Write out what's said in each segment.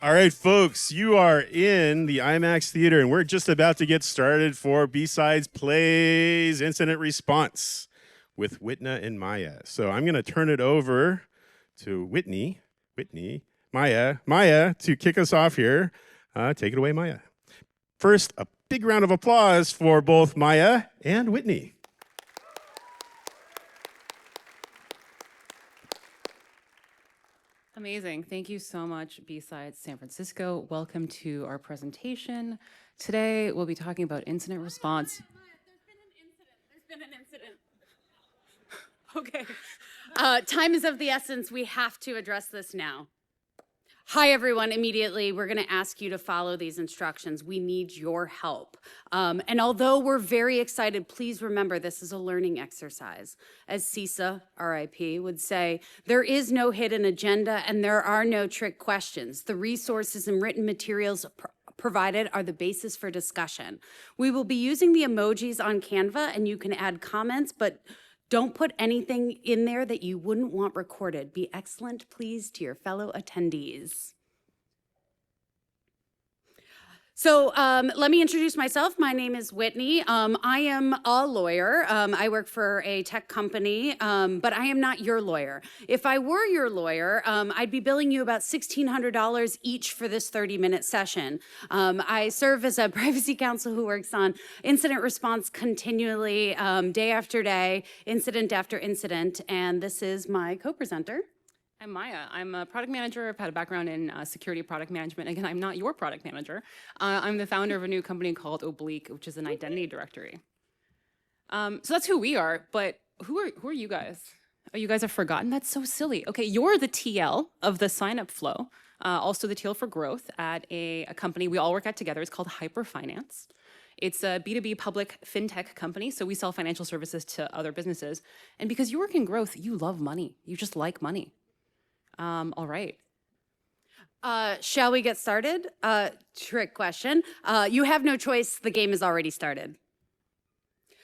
All right, folks, you are in the IMAX Theater, and we're just about to get started for B-Sides Plays Incident Response with Whitney and Maya. So I'm going to turn it over to Whitney, Maya, to kick us off here. Take it away, Maya. First, a big round of applause for both Maya and Whitney. Amazing. Thank you so much, B-Sides San Francisco. Welcome to our presentation. Today, we'll be talking about incident response. There's been an incident. Okay. Time is of the essence. We have to address this now. Hi, everyone. Immediately, we're going to ask you to follow these instructions. We need your help. And although we're very excited, please remember this is a learning exercise. As CISA, RIP, would say, there is no hidden agenda and there are no trick questions. The resources and written materials provided are the basis for discussion. We will be using the emojis on Canva, and you can add comments, but don't put anything in there that you wouldn't want recorded. Be excellent, please, to your fellow attendees. So let me introduce myself. My name is Whitney. I am a lawyer. I work for a tech company, but I am not your lawyer. If I were your lawyer, I'd be billing you about $1,600 each for this 30-minute session. I serve as a privacy counsel who works on incident response continually, day after day, incident after incident, and this is my co-presenter. I'm Maya. I'm a product manager. I've had a background in security product management. Again, I'm not your product manager. I'm the founder of a new company called Oblique, which is an identity directory. So that's who we are, but who are you guys? Oh, you guys have forgotten? That's so silly. Okay, you're the TL of the sign-up flow, also the TL for growth at a company we all work at together. It's called Hyperfinance. It's a B2B public fintech company, so we sell financial services to other businesses. And because you work in growth, you love money. You just like money. All right. Shall we get started? Trick question. You have no choice. The game has already started.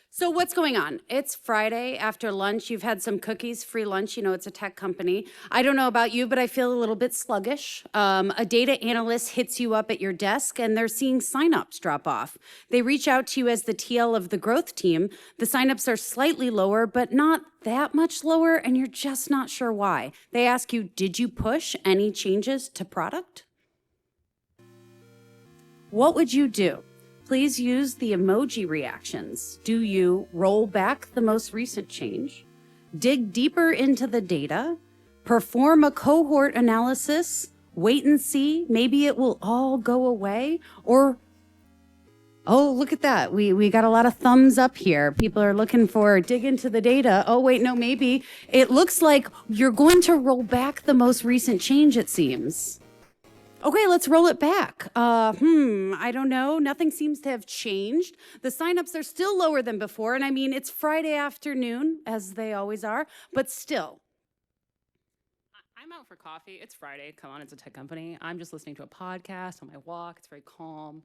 So what's going on? It's Friday after lunch. You've had some cookies, free lunch. You know, it's a tech company. I don't know about you, but I feel a little bit sluggish. A data analyst hits you up at your desk and they're seeing signups drop off. They reach out to you as the TL of the growth team. The signups are slightly lower, but not that much lower, and you're just not sure why. They ask you, did you push any changes to product? What would you do? Please use the emoji reactions. Do you roll back the most recent change, dig deeper into the data, perform a cohort analysis, wait and see, maybe it will all go away, or, oh, look at that. We got a lot of thumbs up here. People are looking for dig into the data. Oh, wait, no, maybe. It looks like you're going to roll back the most recent change, it seems. Okay, let's roll it back. I don't know. Nothing seems to have changed. The signups are still lower than before. And I mean, it's Friday afternoon, as they always are, but still. I'm out for coffee. It's Friday. Come on, it's a tech company. I'm just listening to a podcast on my walk. It's very calm.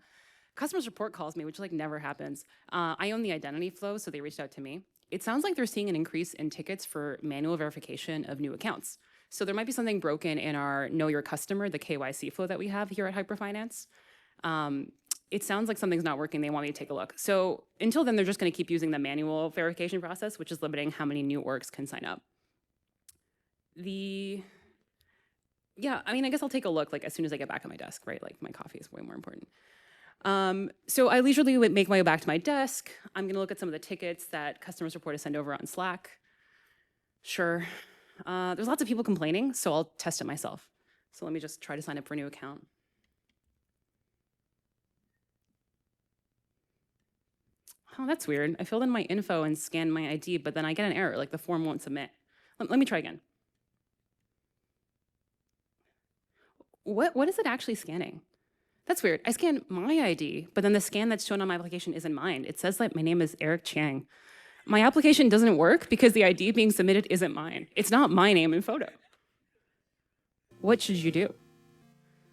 Customer support calls me, which like never happens. I own the identity flow, so they reached out to me. It sounds like they're seeing an increase in tickets for manual verification of new accounts. So there might be something broken in our Know Your Customer, the KYC flow that we have here at Hyperfinance. It sounds like something's not working. They want me to take a look. So until then, they're just going to keep using the manual verification process, which is limiting how many new orgs can sign up. Yeah, I mean, I guess I'll take a look like as soon as I get back at my desk, right? Like my coffee is way more important. So I leisurely make my way back to my desk. I'm going to look at some of the tickets that customer support has sent over on Slack. Sure. There's lots of people complaining, so I'll test it myself. So let me just try to sign up for a new account. Oh, that's weird. I filled in my info and scanned my ID, but then I get an error, like the form won't submit. Let me try again. What is it actually scanning? That's weird. I scanned my ID, but then the scan that's shown on my application isn't mine. It says that my name is Eric Chang. My application doesn't work because the ID being submitted isn't mine. It's not my name and photo. What should you do?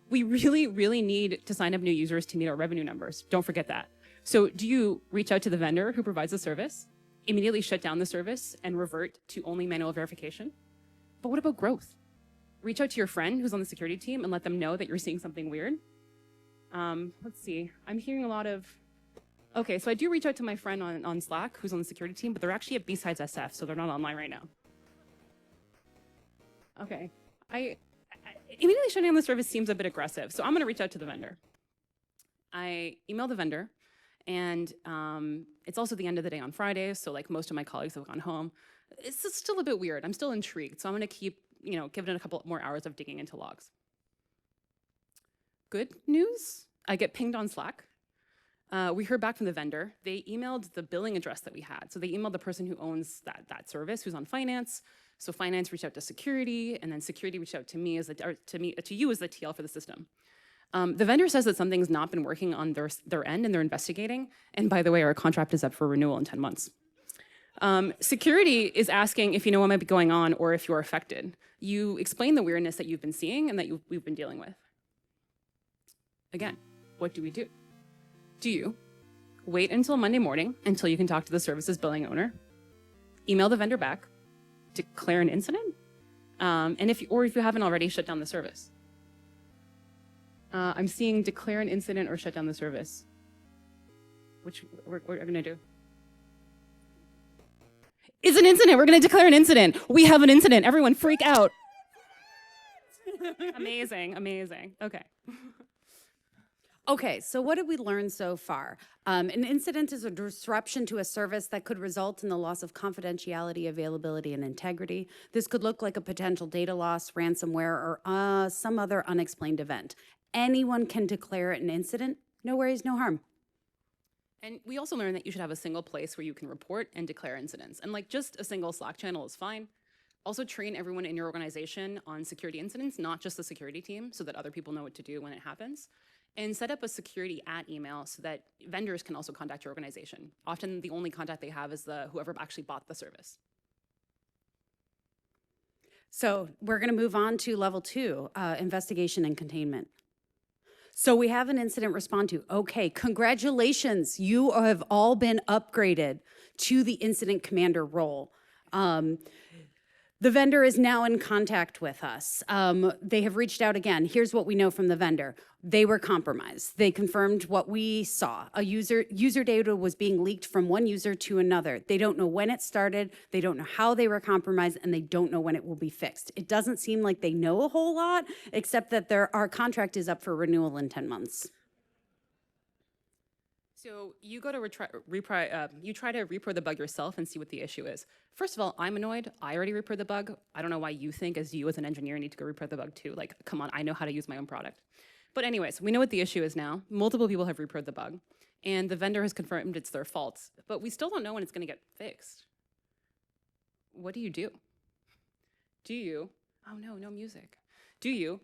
We really, really need to sign up new users to meet our revenue numbers. Don't forget that. So do you reach out to the vendor who provides the service, immediately shut down the service, and revert to only manual verification? But what about growth? reach out to your friend who's on the security team and let them know that you're seeing something weird. Let's see, I'm hearing a lot of, okay, so I do reach out to my friend on Slack who's on the security team, but they're actually at BSidesSF, so they're not online right now. Okay, immediately shutting down the service seems a bit aggressive, so I'm gonna reach out to the vendor. I email the vendor, and it's also the end of the day on Friday, so like most of my colleagues have gone home. It's still a bit weird, I'm still intrigued, so I'm gonna keep, give it a couple more hours of digging into logs. Good news, I get pinged on Slack. We heard back from the vendor. They emailed the billing address that we had. So they emailed the person who owns that service, who's on finance. So finance reached out to security, and then security reached out to me to you as the TL for the system. The vendor says that something's not been working on their end, and they're investigating. And by the way, our contract is up for renewal in 10 months. Security is asking if you know what might be going on or if you're affected. You explain the weirdness that you've been seeing and that we've been dealing with. Again, what do we do? Do you wait until Monday morning until you can talk to the services billing owner, email the vendor back, declare an incident, and if you haven't already, shut down the service? I'm seeing declare an incident or shut down the service. Which we're gonna do? It's an incident. We're gonna declare an incident. We have an incident. Everyone freak out. Amazing, amazing. Okay. Okay, so what did we learn so far? An incident is a disruption to a service that could result in the loss of confidentiality, availability, and integrity. This could look like a potential data loss, ransomware, or some other unexplained event. Anyone can declare it an incident. No worries, no harm. And we also learned that you should have a single place where you can report and declare incidents. And like just a single Slack channel is fine. Also train everyone in your organization on security incidents, not just the security team, so that other people know what to do when it happens. And set up a security @ email so that vendors can also contact your organization. Often the only contact they have is whoever actually bought the service. So we're gonna move on to level 2, investigation and containment. So we have an incident respond to. Okay, congratulations, you have all been upgraded to the incident commander role. The vendor is now in contact with us. They have reached out again. Here's what we know from the vendor. They were compromised. They confirmed what we saw. User data was being leaked from one user to another. They don't know when it started, they don't know how they were compromised, and they don't know when it will be fixed. It doesn't seem like they know a whole lot, except that our contract is up for renewal in 10 months. So you go to you try to report the bug yourself and see what the issue is. First of all, I'm annoyed. I already reported the bug. I don't know why you think as an engineer need to go report the bug too. Like, come on, I know how to use my own product. But anyways, we know what the issue is now. Multiple people have reported the bug, and the vendor has confirmed it's their fault. But we still don't know when it's going to get fixed. What do you do? Do you? Oh no, no music. Do you?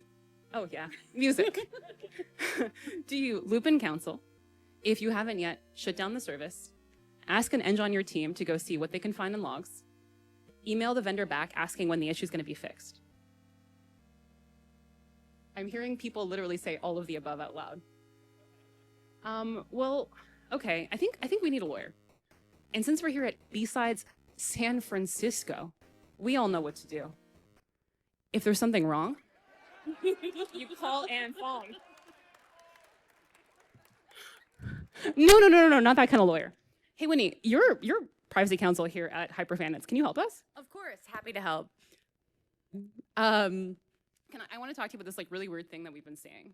Oh yeah, music. Do you loop in counsel? If you haven't yet, shut down the service, ask an eng on your team to go see what they can find in logs, email the vendor back asking when the issue is going to be fixed. I'm hearing people literally say all of the above out loud. Well, okay, I think we need a lawyer. And since we're here at BSides San Francisco, we all know what to do. If there's something wrong, you call Ann Fong. No, not that kind of lawyer. Hey, Whitney, you're privacy counsel here at HyperFanits. Can you help us? Of course, happy to help. I want to talk to you about this like really weird thing that we've been seeing.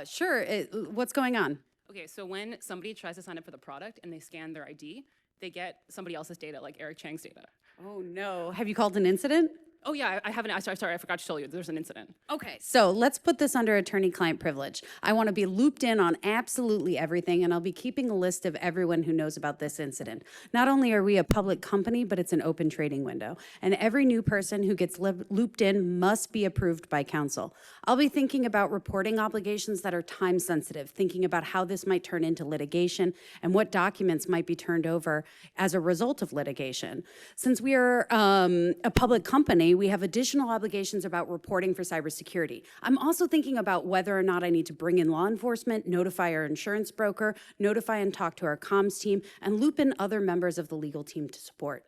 Sure, what's going on? Okay, so when somebody tries to sign up for the product and they scan their ID, they get somebody else's data, like Eric Chang's data. Oh no, have you called an incident? Oh yeah, I haven't, sorry, I forgot to tell you, there's an incident. Okay, so let's put this under attorney-client privilege. I want to be looped in on absolutely everything, and I'll be keeping a list of everyone who knows about this incident. Not only are we a public company, but it's an open trading window, and every new person who gets looped in must be approved by counsel. I'll be thinking about reporting obligations that are time-sensitive, thinking about how this might turn into litigation, and what documents might be turned over as a result of litigation. Since we are a public company, we have additional obligations about reporting for cybersecurity. I'm also thinking about whether or not I need to bring in law enforcement, notify our insurance broker, notify and talk to our comms team, and loop in other members of the legal team to support.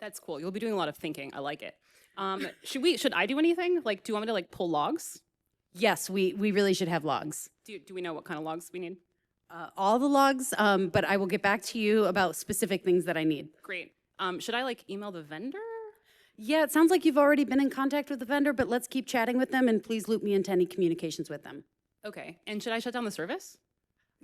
That's cool. You'll be doing a lot of thinking. I like it. Should I do anything? Like, do you want me to like pull logs? Yes, we really should have logs. Do we know what kind of logs we need? All the logs, but I will get back to you about specific things that I need. Great. Should I like email the vendor? Yeah, it sounds like you've already been in contact with the vendor, but let's keep chatting with them and please loop me into any communications with them. Okay. And should I shut down the service?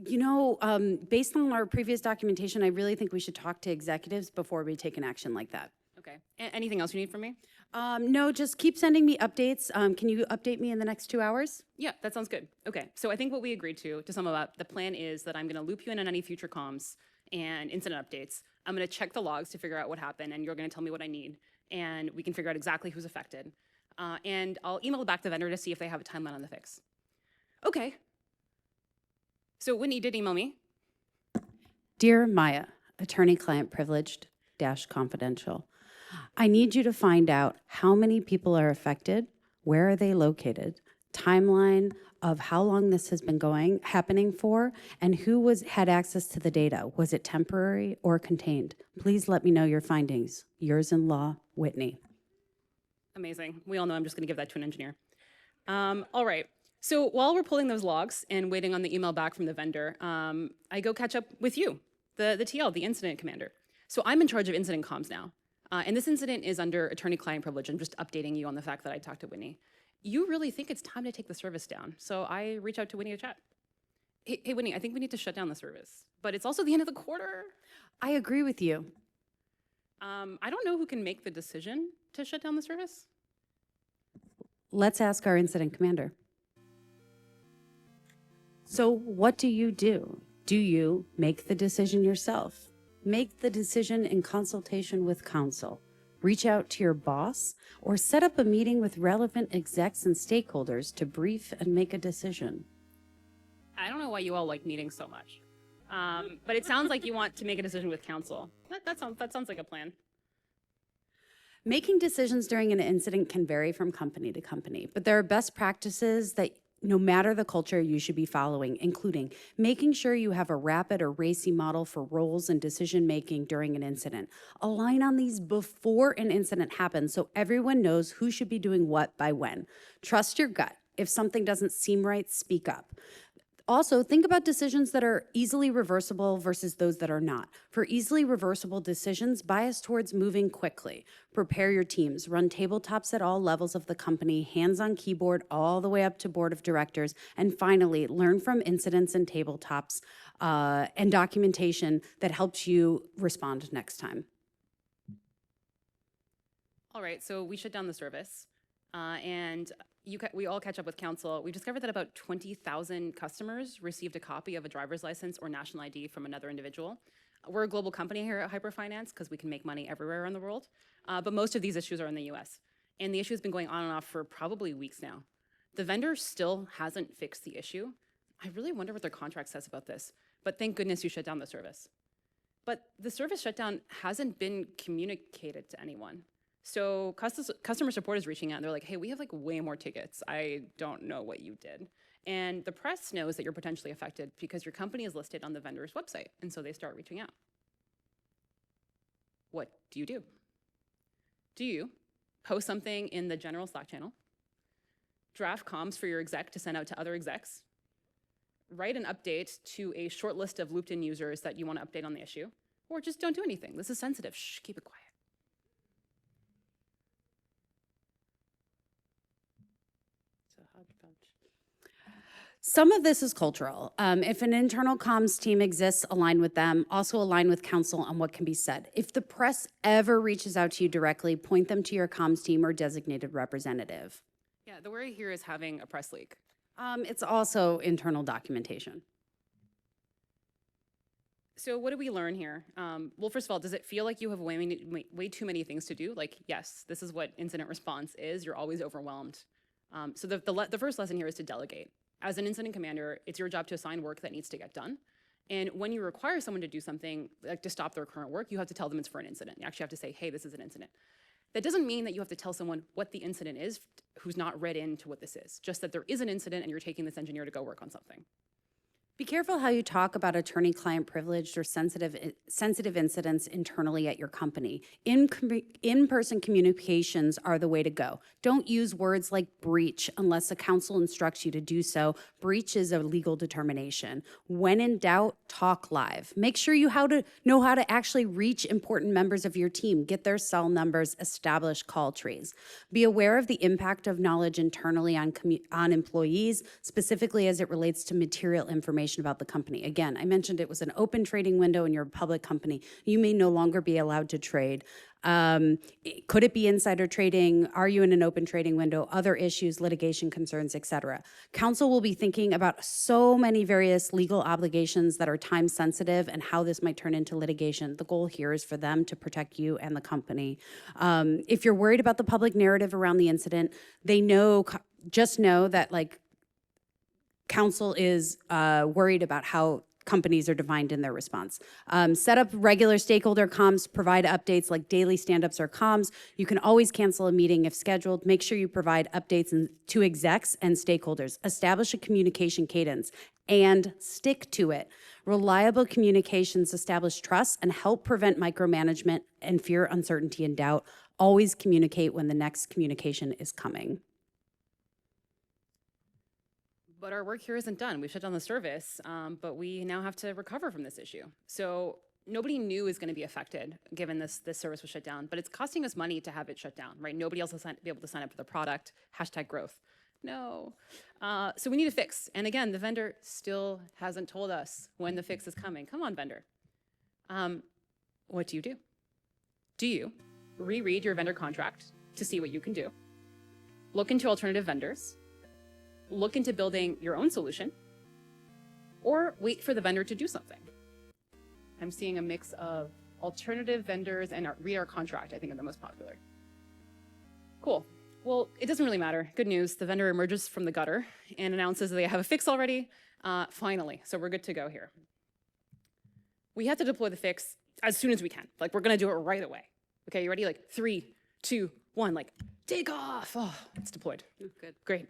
You know, based on our previous documentation, I really think we should talk to executives before we take an action like that. Okay. Anything else you need from me? No, just keep sending me updates. Can you update me in the next 2 hours? Yeah, that sounds good. Okay. So I think what we agreed to sum up, the plan is that I'm going to loop you in on any future comms and incident updates. I'm going to check the logs to figure out what happened, and you're going to tell me what I need, and we can figure out exactly who's affected. And I'll email back the vendor to see if they have a timeline on the fix. Okay. So Whitney did email me. Dear Maya, attorney-client privileged -- confidential. I need you to find out how many people are affected, where are they located, timeline of how long this has been happening for, and who had access to the data. Was it temporary or contained? Please let me know your findings. Yours in law, Whitney. Amazing. We all know I'm just going to give that to an engineer. All right. So while we're pulling those logs and waiting on the email back from the vendor, I go catch up with you, the TL, the incident commander. So I'm in charge of incident comms now. And this incident is under attorney-client privilege. I'm just updating you on the fact that I talked to Whitney. You really think it's time to take the service down. So I reach out to Whitney to chat. Hey, Whitney, I think we need to shut down the service. But it's also the end of the quarter. I agree with you. I don't know who can make the decision to shut down the service. Let's ask our incident commander. So what do? Do you make the decision yourself? Make the decision in consultation with counsel. Reach out to your boss or set up a meeting with relevant execs and stakeholders to brief and make a decision. I don't know why you all like meetings so much. But it sounds like you want to make a decision with counsel. That sounds like a plan. Making decisions during an incident can vary from company to company, but there are best practices that no matter the culture you should be following, including making sure you have a rapid or racy model for roles and decision-making during an incident. Align on these before an incident happens so everyone knows who should be doing what by when. Trust your gut. If something doesn't seem right, speak up. Also, think about decisions that are easily reversible versus those that are not. For easily reversible decisions, bias towards moving quickly. Prepare your teams. Run tabletops at all levels of the company, hands on keyboard all the way up to board of directors. And finally, learn from incidents and tabletops and documentation that helps you respond next time. All right, so we shut down the service. And we all catch up with counsel. We discovered that about 20,000 customers received a copy of a driver's license or national ID from another individual. We're a global company here at Hyperfinance because we can make money everywhere around the world. But most of these issues are in the US. And the issue has been going on and off for probably weeks now. The vendor still hasn't fixed the issue. I really wonder what their contract says about this. But thank goodness you shut down the service. But the service shutdown hasn't been communicated to anyone. So customer support is reaching out and they're like, hey, we have like way more tickets. I don't know what you did. And the press knows that you're potentially affected because your company is listed on the vendor's website. And so they start reaching out. What do you do? Do you post something in the general Slack channel? Draft comms for your exec to send out to other execs? Write an update to a short list of looped in users that you want to update on the issue? Or just don't do anything. This is sensitive. Shh, keep it quiet. Some of this is cultural. If an internal comms team exists, align with them. Also align with counsel on what can be said. If the press ever reaches out to you directly, point them to your comms team or designated representative. Yeah, the worry here is having a press leak. It's also internal documentation. So what do we learn here? Well, first of all, does it feel like you have way too many things to do? Like, yes, this is what incident response is. You're always overwhelmed. So the first lesson here is to delegate. As an incident commander, it's your job to assign work that needs to get done. And when you require someone to do something, like to stop their current work, you have to tell them it's for an incident. You actually have to say, hey, this is an incident. That doesn't mean that you have to tell someone what the incident is who's not read into what this is. Just that there is an incident and you're taking this engineer to go work on something. Be careful how you talk about attorney-client privileged or sensitive incidents internally at your company. In-person communications are the way to go. Don't use words like breach unless the council instructs you to do so. Breach is a legal determination. When in doubt, talk live. Make sure you know how to actually reach important members of your team, get their cell numbers, establish call trees. Be aware of the impact of knowledge internally on employees, specifically as it relates to material information about the company. Again, I mentioned it was an open trading window and you're a public company. You may no longer be allowed to trade. Could it be insider trading? Are you in an open trading window? Other issues, litigation concerns, etc. Council will be thinking about so many various legal obligations that are time sensitive and how this might turn into litigation. The goal here is for them to protect you and the company. If you're worried about the public narrative around the incident, just know that Council is worried about how companies are defined in their response. Set up regular stakeholder comms, provide updates like daily stand-ups or comms. You can always cancel a meeting if scheduled. Make sure you provide updates to execs and stakeholders. Establish a communication cadence and stick to it. Reliable communications establish trust and help prevent micromanagement and fear, uncertainty, and doubt. Always communicate when the next communication is coming. But our work here isn't done. We've shut down the service, but we now have to recover from this issue. So nobody new is going to be affected given this service was shut down, but it's costing us money to have it shut down, right? Nobody else will be able to sign up for the product, #growth. No. So we need a fix. And again, the vendor still hasn't told us when the fix is coming. Come on, vendor. What do? Do you reread your vendor contract to see what you can do? Look into alternative vendors? Look into building your own solution, or wait for the vendor to do something? I'm seeing a mix of alternative vendors and read our contract, I think, are the most popular. Cool. Well, it doesn't really matter. Good news, the vendor emerges from the gutter and announces that they have a fix already. Finally, so we're good to go here. We have to deploy the fix as soon as we can. We're gonna do it right away. Okay, you ready? 3, 2, 1, take off. Oh, it's deployed. Good. Great.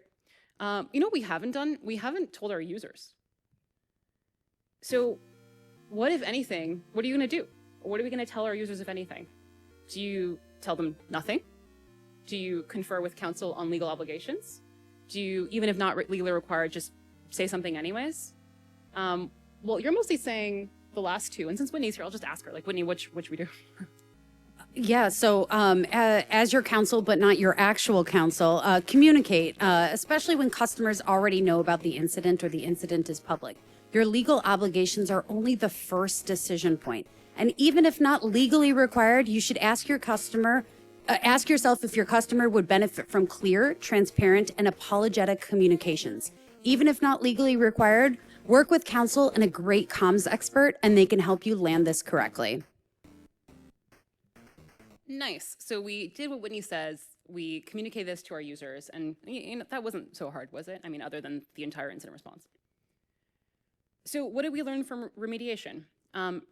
You know what we haven't done? We haven't told our users. So what, if anything, what are you going to do? What are we going to tell our users, if anything? Do you tell them nothing? Do you confer with counsel on legal obligations? Do you, even if not legally required, just say something anyways? Well, you're mostly saying the last two. And since Whitney's here, I'll just ask her, Whitney, which we do? Yeah, so as your counsel, but not your actual counsel, communicate, especially when customers already know about the incident or the incident is public. Your legal obligations are only the first decision point. And even if not legally required, you should ask yourself if your customer would benefit from clear, transparent, and apologetic communications. Even if not legally required, work with counsel and a great comms expert, and they can help you land this correctly. Nice. So we did what Whitney says. We communicate this to our users, and that wasn't so hard, was it? I mean, other than the entire incident response. So what did we learn from remediation?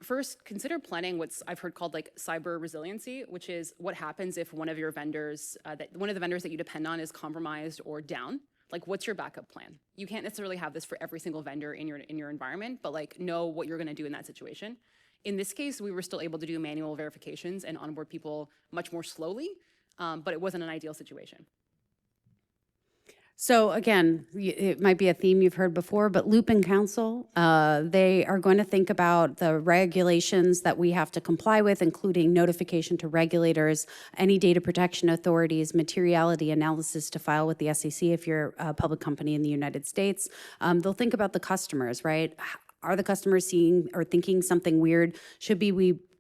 First, consider planning what's I've heard called cyber resiliency, which is what happens if one of your vendors, one of the vendors that you depend on is compromised or down. What's your backup plan? You can't necessarily have this for every single vendor in your environment, but know what you're going to do in that situation. In this case, we were still able to do manual verifications and onboard people much more slowly, but it wasn't an ideal situation. So again, it might be a theme you've heard before, but loop in counsel, they are going to think about the regulations that we have to comply with, including notification to regulators, any data protection authorities, materiality analysis to file with the SEC if you're a public company in the United States. They'll think about the customers, right? Are the customers seeing or thinking something weird?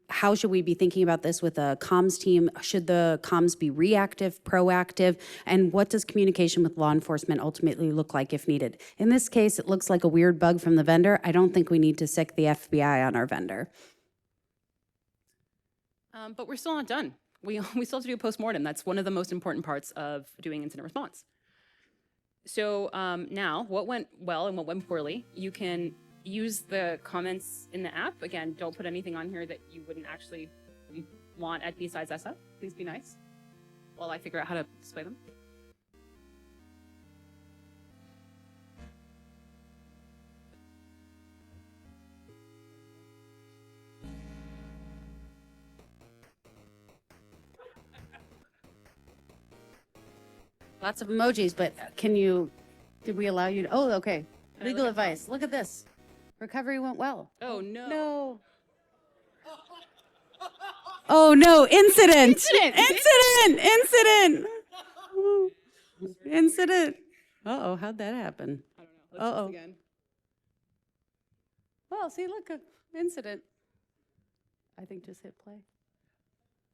How should we be thinking about this with a comms team? Should the comms be reactive, proactive? And what does communication with law enforcement ultimately look like if needed? In this case, it looks like a weird bug from the vendor. I don't think we need to sic the FBI on our vendor. But we're still not done. We still have to do a post-mortem. That's one of the most important parts of doing incident response. So now, what went well and what went poorly, you can use the comments in the app. Again, don't put anything on here that you wouldn't actually want at BSidesSF. Please be nice while I figure out how to display them. Lots of emojis, but did we allow you to, oh, okay. Legal advice. Look at this. Recovery went well. Oh, no. No. Oh, no. Incident. Incident. Incident. Uh-oh, how'd that happen? I don't know. Let's do Uh-oh. this again. Oh, see, look, incident. I think just hit play.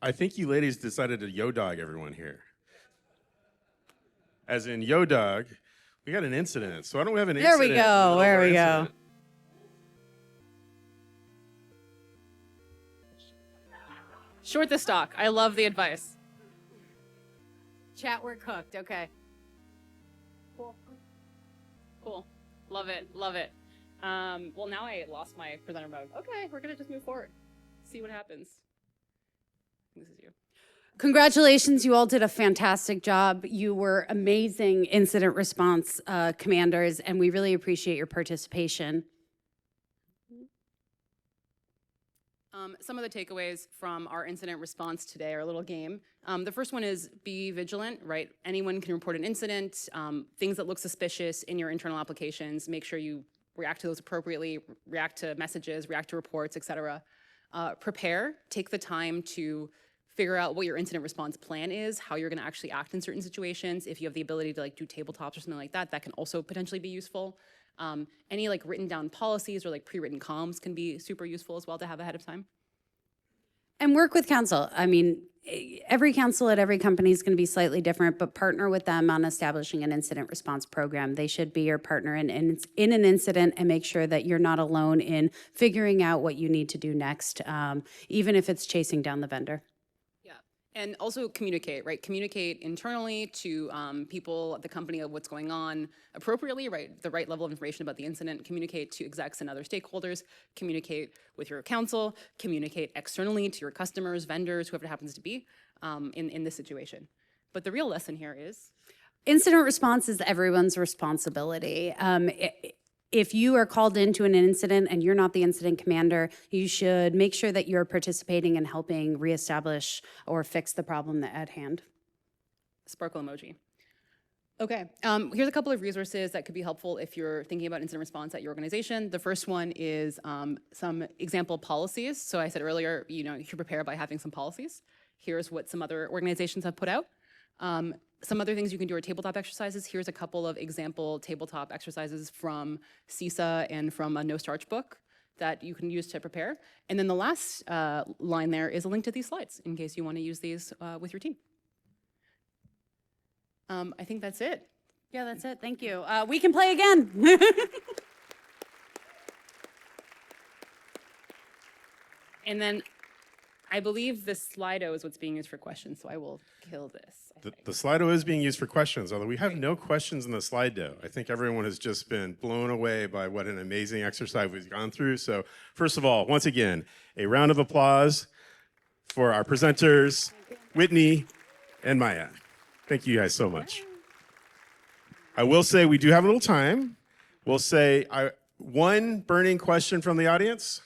I think you ladies decided to yo-dog everyone here. As in yo-dog, we got an incident. So why don't we have an There we incident? go, there we go. Short the stock. I love the advice. Chat, we're cooked. Okay. Cool. Love it. Love it. Well, now I lost my presenter mode. Okay, we're going to just move forward. See what happens. This is you. Congratulations, you all did a fantastic job. You were amazing incident response commanders, and we really appreciate your participation. Some of the takeaways from our incident response today are a little game. The first one is be vigilant, right? Anyone can report an incident. Things that look suspicious in your internal applications, make sure you react to those appropriately, react to messages, react to reports, et cetera. Prepare, take the time to figure out what your incident response plan is, how you're gonna actually act in certain situations. If you have the ability to like do tabletops or something like that, that can also potentially be useful. Any like written down policies or like pre-written comms can be super useful as well to have ahead of time. And work with counsel. I mean, every counsel at every company is going to be slightly different, but partner with them on establishing an incident response program. They should be your partner in an incident and make sure that you're not alone in figuring out what you need to do next, even if it's chasing down the vendor. And also communicate, right? Communicate internally to people at the company of what's going on appropriately, right? The right level of information about the incident. Communicate to execs and other stakeholders. Communicate with your counsel. Communicate externally to your customers, vendors, whoever it happens to be in this situation. But the real lesson here is? Incident response is everyone's responsibility. If you are called into an incident and you're not the incident commander, you should make sure that you're participating in helping reestablish or fix the problem at hand. Sparkle emoji. Okay, here's a couple of resources that could be helpful if you're thinking about incident response at your organization. The first one is some example policies. So I said earlier, you should prepare by having some policies. Here's what some other organizations have put out. Some other things you can do are tabletop exercises. Here's a couple of example tabletop exercises from CISA and from a No Starch book that you can use to prepare. And then the last line there is a link to these slides in case you want to use these with your team. I think that's it. Yeah, that's it. Thank you. We can play again. And then I believe the Slido is what's being used for questions, so I will kill this. The Slido is being used for questions, although we have no questions in the Slido. I think everyone has just been blown away by what an amazing exercise we've gone through. So first of all, once again, a round of applause for our presenters, Whitney and Maya. Thank you guys so much. I will say we do have a little time. We'll say one burning question from the audience.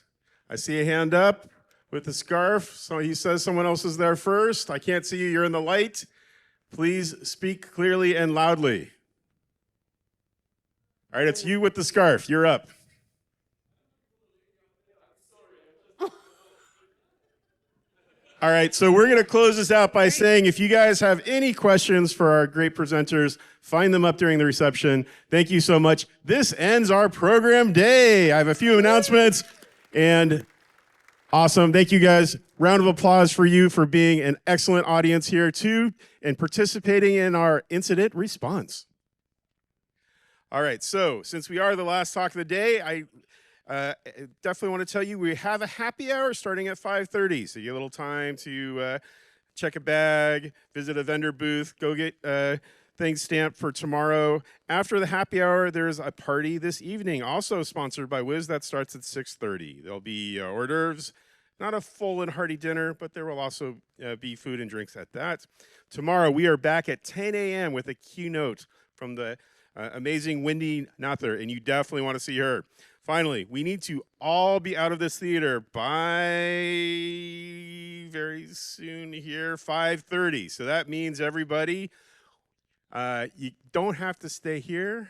I see a hand up with the scarf. So he says someone else is there first. I can't see you, you're in the light. Please speak clearly and loudly. All right, it's you with the scarf, you're up. All right, so we're gonna close this out by saying if you guys have any questions for our great presenters, find them up during the reception. Thank you so much. This ends our program day. I have a few announcements and awesome. Thank you guys. Round of applause for you for being an excellent audience here too and participating in our incident response. All right, so since we are the last talk of the day, I definitely want to tell you we have a happy hour starting at 5:30. So you get a little time to check a bag, visit a vendor booth, go get things stamped for tomorrow. After the happy hour, there's a party this evening, also sponsored by Wiz, that starts at 6:30. There'll be hors d'oeuvres, not a full and hearty dinner, but there will also be food and drinks at that. Tomorrow, we are back at 10 a.m. with a keynote from the amazing Whitney Merrill, and you definitely want to see her. Finally, we need to all be out of this theater by very soon here, 5:30. So that means everybody, You don't have to stay here.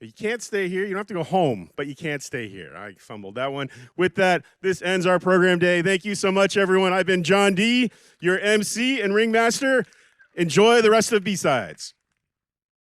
You can't stay here. You don't have to go home, but you can't stay here. I fumbled that one. With that, this ends our program day. Thank you so much, everyone. I've been John D., your MC and ringmaster. Enjoy the rest of B-Sides.